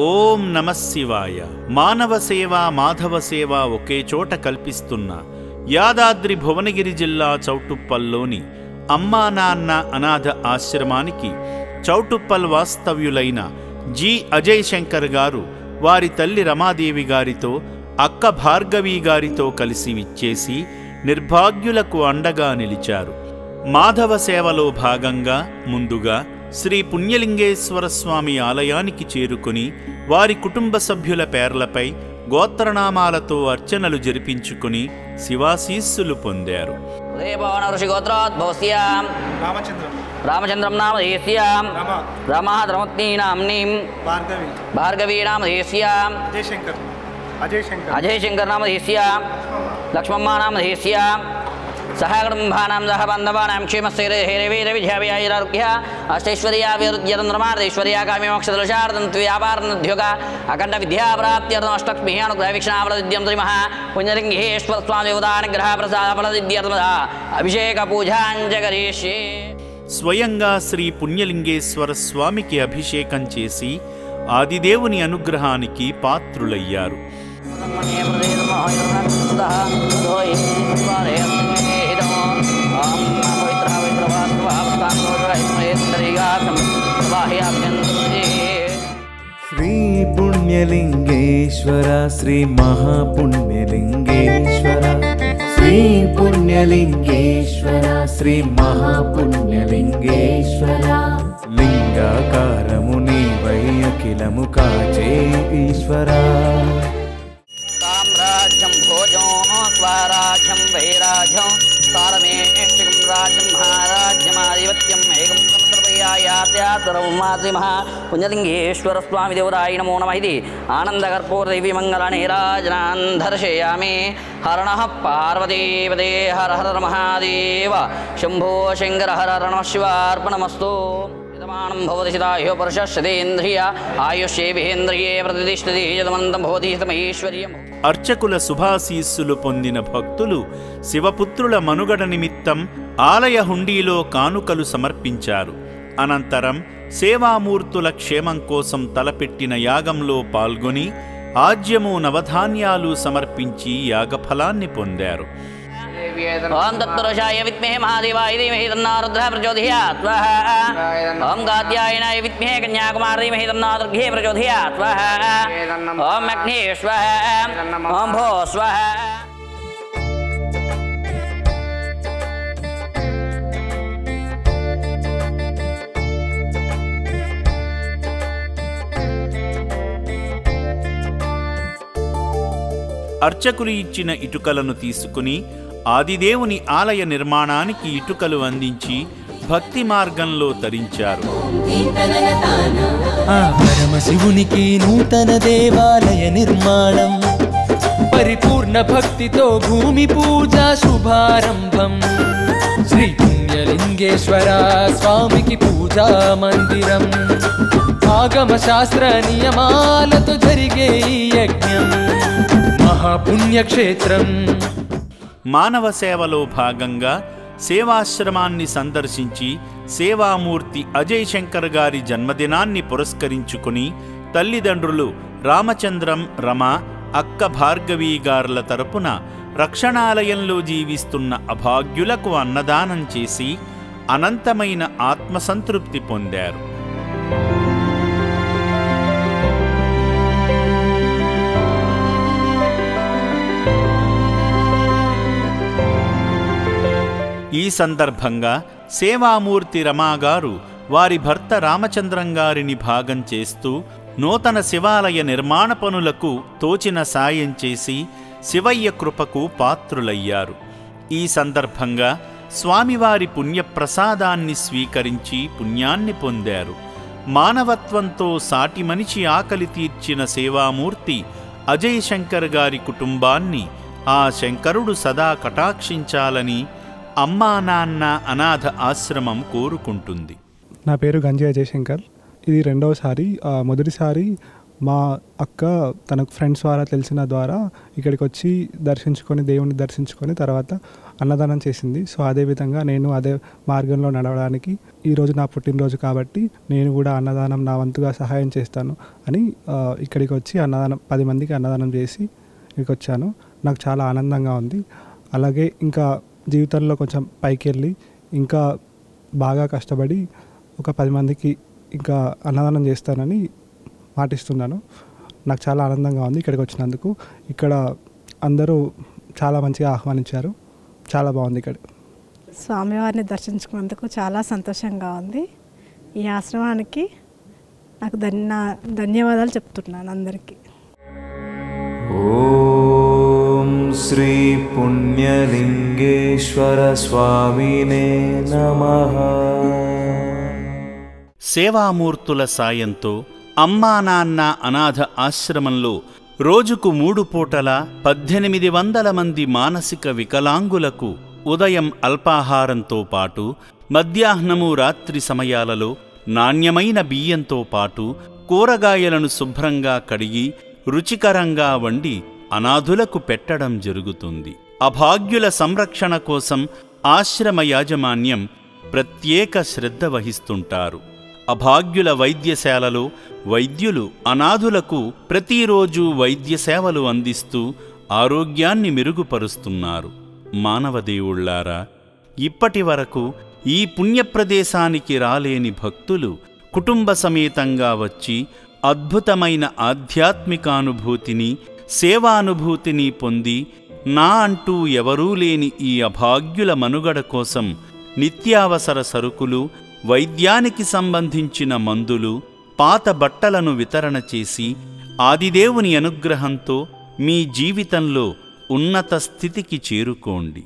ఓం నమః శివాయ. మానవ సేవ మాధవ సేవ ఒకే చోట కల్పిస్తున్న యాదాద్రి భువనగిరి జిల్లా చౌటుప్పల్లోని అమ్మా నాన్న అనాథ ఆశ్రమానికి చౌటుప్పల్ వాస్తవ్యులైన జి అజయ్ శంకర్ గారు వారి తల్లి రమాదేవి గారితో అక్క భార్గవి గారితో కలిసి విచ్చేసి నిర్భాగ్యులకు అండగా నిలిచారు. మాధవ సేవలో భాగంగా ముందుగా శ్రీ పుణ్యలింగేశ్వర స్వామి ఆలయానికి చేరుకుని వారి కుటుంబ సభ్యుల పేర్లపై గోత్రనామాలతో అర్చనలు జరిపించుకుని శివాశీస్సులు పొందారు. రామచంద్రం నామ దేశ్యాం రమా ధర్మత్నీ నామ్నీం భార్గవీ నామ దేశ్యాం అజయ్ శంకర్ నామ దేశ్యాం లక్ష్మమ్మ నామ దేశ్యాం సహకుటుంబానాం సహ బాంధవానాం క్షేమస్థైర్యైర్విద్యారోగ్య అష్టైశ్వర్యాభివృద్ధ్యతంద్రమార్దేశ్వర్య కామ్యమోక్షదృశార్థంత్వ్యాపారనుద్యోగ అఖండ విద్యాప్రాప్త్యర్థం అష్టలక్ష్మీ అనుగ్రహవీక్షణాఫలసిద్ధ్యం శ్రీమః పుణ్యలింగేశ్వర స్వామి దేవతానుగ్రహ ప్రసాద ఫలసిద్ధ్యర్థం అభిషేక పూజాంచ కరిష్యే. స్వయంగా శ్రీ పుణ్యలింగేశ్వర స్వామికి అభిషేకం చేసి ఆదిదేవుని అనుగ్రహానికి పాత్రులయ్యారు. శ్రీ పుణ్యలింగేశ్వర శ్రీ మహాపుణ్యలింగేశ్వర శ్రీ పుణ్యలింగేశ్వర శ్రీ మహాపుణ్యలింగేశ్వర లింగాకారము నీవై అఖిలము కాచే ఈశ్వర. సామ్రాజ్యం భోజం స్వరాజ్యం వైరాజ్యం సారమేష్టికం రాజ్యం మహారాజ్యమాధిపత్యం ఏకం సమృపయాత్యాత్రమా పుణ్యలింగేశ్వర స్వామి దేవతాయ నమో నమః. ఇది ఆనందకర్పూర దివ్య మంగళ నీరాజనాన్ దర్శయామి. హర నః పార్వతీపదే హర హర మహాదేవ శంభో శంకర హర హర నమః శివార్పణమస్తు. యజమానం భవతి శతాయో పురుషేంద్రియ ఆయుష్యేంద్రియే ప్రతిష్టతి యజమంతం భవతి శతమైశ్వర్యం. అర్చకుల శుభాశీస్సులు పొందిన భక్తులు శివపుత్రుల మనుగడ నిమిత్తం ఆలయ హుండీలో కానుకలు సమర్పించారు. అనంతరం సేవామూర్తుల క్షేమం కోసం తలపెట్టిన యాగంలో పాల్గొని ఆజ్యము నవధాన్యాలు సమర్పించి యాగఫలాన్ని పొందారు. ఓం తత్పురుషాయ విద్మహే మహాదేవాయ ధీమహి తన్నో రుద్రః ప్రచోదయాత్ స్వాహా. ఓం గాద్యాయనాయ విద్మహే కన్యాకుమారీ ధీమహి తన్నో దుర్గే ప్రచోదయాత్ స్వాహా. ఓం అగ్నే స్వాహా. ఓం భో స్వాహా. అర్చకులు ఇచ్చిన ఇటుకలను తీసుకుని ఆదిదేవుని ఆలయ నిర్మాణానికి ఇటుకలు అందించి భక్తి మార్గంలో తరించారు. ఆ పరమశివునికి నూతన దేవాలయ నిర్మాణం పరిపూర్ణ భక్తితో భూమి పూజ శుభారంభం. శ్రీ పుణ్యలింగేశ్వర స్వామికి పూజా మందిరం ఆగమ శాస్త్ర నియమాలతో జరిగే ఈ యజ్ఞం మహాపుణ్యక్షేత్రం. మానవ సేవలో భాగంగా సేవాశ్రమాన్ని సందర్శించి సేవామూర్తి అజయ్ శంకర్ గారి జన్మదినాన్ని పురస్కరించుకుని తల్లిదండ్రులు రామచంద్రం రమ అక్క భార్గవి గార్ల తరపున రక్షణాలయంలో జీవిస్తున్న అభాగ్యులకు అన్నదానం చేసి అనంతమైన ఆత్మసంతృప్తి పొందారు. ఈ సందర్భంగా సేవామూర్తి రమాగారు వారి భర్త రామచంద్రం గారిని భాగం చేస్తూ నూతన శివాలయ నిర్మాణ పనులకు తోచిన సాయం చేసి శివయ్య కృపకు పాత్రులయ్యారు. ఈ సందర్భంగా స్వామివారి పుణ్యప్రసాదాన్ని స్వీకరించి పుణ్యాన్ని పొందారు. మానవత్వంతో సాటి మనిషి ఆకలి తీర్చిన సేవామూర్తి అజయ్ శంకర్ గారి కుటుంబాన్ని ఆ శంకరుడు సదా కటాక్షించాలని అమ్మా నాన్న అనాథ ఆశ్రమం కోరుకుంటుంది. నా పేరు గంజి అజయ్ శంకర్. ఇది రెండవసారి. మొదటిసారి మా అక్క తనకు ఫ్రెండ్స్ ద్వారా తెలిసిన ద్వారా ఇక్కడికి వచ్చి దర్శించుకొని దేవుని దర్శించుకొని తర్వాత అన్నదానం చేసింది. సో అదేవిధంగా నేను అదే మార్గంలో నడవడానికి ఈరోజు నా పుట్టినరోజు కాబట్టి నేను కూడా అన్నదానం నా వంతుగా సహాయం చేస్తాను అని ఇక్కడికి వచ్చి అన్నదానం 10 మందికి అన్నదానం చేసి ఇక్కడికి వచ్చాను. నాకు చాలా ఆనందంగా ఉంది. అలాగే ఇంకా జీవితంలో కొంచెం పైకి వెళ్ళి ఇంకా బాగా కష్టపడి ఒక 10 మందికి ఇంకా అన్నదానం చేస్తానని మాటిస్తున్నాను. నాకు చాలా ఆనందంగా ఉంది ఇక్కడికి వచ్చినందుకు. ఇక్కడ అందరూ చాలా మంచిగా ఆహ్వానించారు. చాలా బాగుంది ఇక్కడ. స్వామివారిని దర్శించుకున్నందుకు చాలా సంతోషంగా ఉంది. ఈ ఆశ్రమానికి నాకు ధన్యవాదాలు చెప్తున్నాను అందరికీ. ఓం శ్రీ పుణ్యలింగేశ్వర స్వామినే నమః. సేవామూర్తుల సాయంతో అమ్మా నాన్న అనాథ ఆశ్రమంలో రోజుకు 3 పూటల 1800 మంది మానసిక వికలాంగులకు ఉదయం అల్పాహారంతో పాటు మధ్యాహ్నము రాత్రి సమయాలలో నాణ్యమైన బియ్యంతో పాటు కూరగాయలను శుభ్రంగా కడిగి రుచికరంగా వండి అనాథులకు పెట్టడం జరుగుతుంది. అభాగ్యుల సంరక్షణ కోసం ఆశ్రమ యాజమాన్యం ప్రత్యేక శ్రద్ధ వహిస్తుంటారు. అభాగ్యుల వైద్యశాలలో వైద్యులు అనాథులకు ప్రతిరోజు వైద్య సేవలు అందిస్తూ ఆరోగ్యాన్ని మెరుగుపరుస్తున్నారు. మానవదేవుళ్లారా, ఇప్పటి వరకు ఈ పుణ్యప్రదేశానికి రాలేని భక్తులు కుటుంబ సమేతంగా వచ్చి అద్భుతమైన ఆధ్యాత్మికానుభూతిని సేవానుభూతిని పొంది నా అంటూ ఎవరూ లేని ఈ అభాగ్యుల మనుగడ కోసం నిత్యావసర సరుకులు, వైద్యానికి సంబంధించిన మందులు, పాత బట్టలను వితరణ చేసి ఆదిదేవుని అనుగ్రహంతో మీ జీవితంలో ఉన్నత స్థితికి చేరుకోండి.